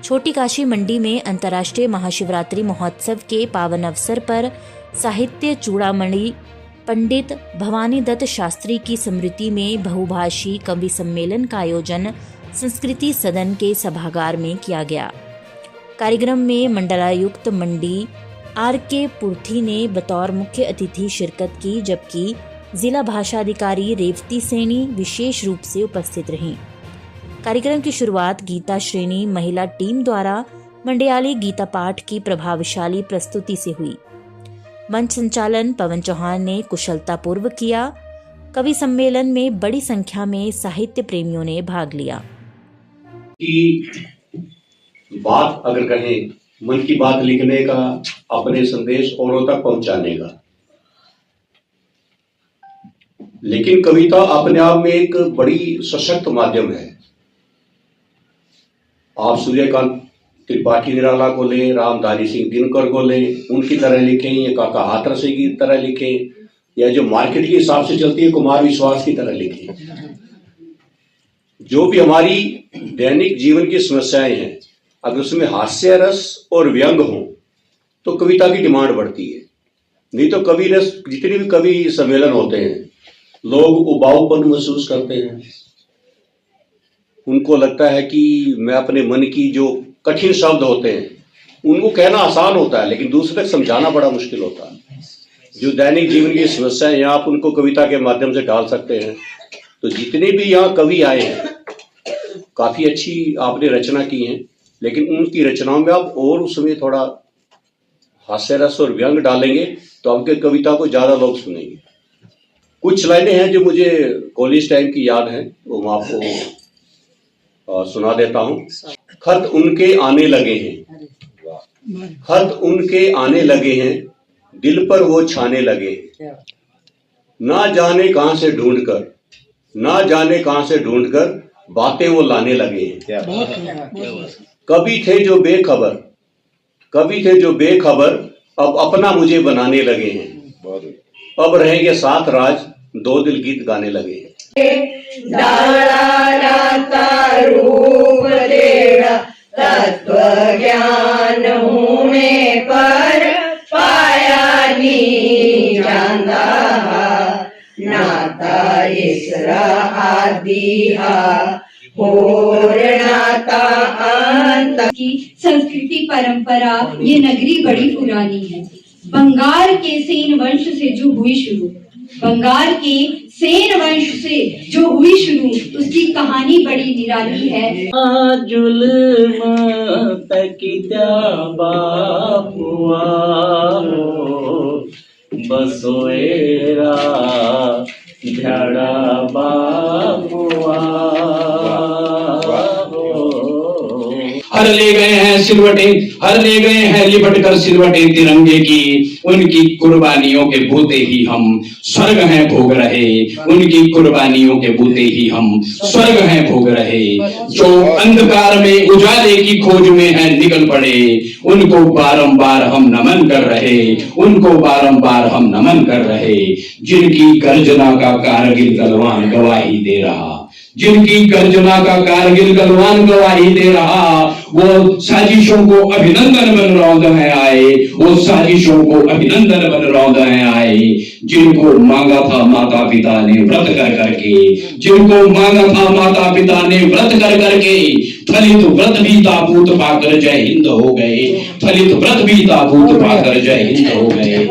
छोटी काशी मंडी में अंतर्राष्ट्रीय महाशिवरात्रि महोत्सव के पावन अवसर पर साहित्य चूड़ामणि पंडित भवानी दत्त शास्त्री की स्मृति में बहुभाषी कवि सम्मेलन का आयोजन संस्कृति सदन के सभागार में किया गया। कार्यक्रम में मंडलायुक्त मंडी आर.के. पुर्थी ने बतौर मुख्य अतिथि शिरकत की, जबकि जिला भाषा अधिकारी रेवती सैनी विशेष रूप से उपस्थित रहीं। कार्यक्रम की शुरुआत गीता श्रेणी महिला टीम द्वारा मंडियाली गीता पाठ की प्रभावशाली प्रस्तुति से हुई। मंच संचालन पवन चौहान ने कुशलतापूर्वक किया। कवि सम्मेलन में बड़ी संख्या में साहित्य प्रेमियों ने भाग लिया। की बात अगर कहें, मन की बात लिखने का, अपने संदेश औरों तक पहुंचाने का, लेकिन कविता अपने आप में एक बड़ी सशक्त माध्यम है। आप सूर्यकांत त्रिपाठी निराला को ले, रामधारी सिंह दिनकर को ले, उनकी तरह लिखें, या काका हाथरस की तरह लिखें, या जो मार्केट के हिसाब से चलती है कुमार विश्वास की तरह लिखें। जो भी हमारी दैनिक जीवन की समस्याएं हैं, अगर उसमें हास्य रस और व्यंग हो तो कविता की डिमांड बढ़ती है। नहीं तो कवि रस, जितने भी कवि सम्मेलन होते हैं, लोग उबाऊपन महसूस करते हैं। उनको लगता है कि मैं अपने मन की जो कठिन शब्द होते हैं उनको कहना आसान होता है, लेकिन दूसरे तक समझाना बड़ा मुश्किल होता है। जो दैनिक जीवन की समस्याएं हैं, आप उनको कविता के माध्यम से डाल सकते हैं। तो जितने भी यहाँ कवि आए हैं, काफी अच्छी आपने रचना की है, लेकिन उनकी रचनाओं में आप और उसमें थोड़ा हास्य रस और व्यंग डालेंगे तो आपके कविता को ज्यादा लोग सुनेंगे। कुछ लाइनें हैं जो मुझे कॉलेज टाइम की याद है, वो मैं आपको सुना देता हूँ। खत उनके आने लगे हैं, खत उनके आने लगे हैं, दिल पर वो छाने लगे हैं। ना जाने कहां से ढूंढकर, ना जाने कहां से ढूंढकर बातें वो लाने लगे हैं। कभी थे जो बेखबर, कभी थे जो बेखबर, अब अपना मुझे बनाने लगे हैं। अब रहेंगे साथ राज, दो दिल गीत गाने लगे हैं। रूप तेरा तत्व ज्ञान होने पर पाया नी जांदा, नाता इसरा आदिहा और नाता अंत की संस्कृति परंपरा। ये नगरी बड़ी पुरानी है। बंगाल के सेन वंश से जो हुई शुरू, बंगाल के सेन वंश से जो हुई शुरू, उसकी कहानी बड़ी निराली है। जुल्म तकिता बापुआ बसोएरा झड़ा बापुआ। हर ले गए हैं सिलवटे, हर ले गए हैं लिपट कर सिलवटे तिरंगे की। उनकी कुर्बानियों के बूते ही हम स्वर्ग हैं भोग रहे, उनकी कुर्बानियों के बूते ही हम स्वर्ग हैं भोग रहे। जो अंधकार में उजाले की खोज में है निकल पड़े, उनको बारंबार हम नमन कर रहे, उनको बारंबार हम नमन कर रहे। जिनकी गर्जना का कारगिल गलवान गवाही दे रहा, जिनकी गर्जना का कारगिल गलवान गवाही दे रहा, वो साजिशों को अभिनंदन बन रौंदे आए, वो साजिशों को अभिनंदन बन रौंदे आए। जिनको मांगा था माता पिता ने व्रत कर करके, जिनको मांगा था माता पिता ने व्रत कर करके, फलित व्रत भी ताबूत पाकर जय हिंद हो गए, फलित व्रत भी ताबूत पाकर जय हिंद हो गए।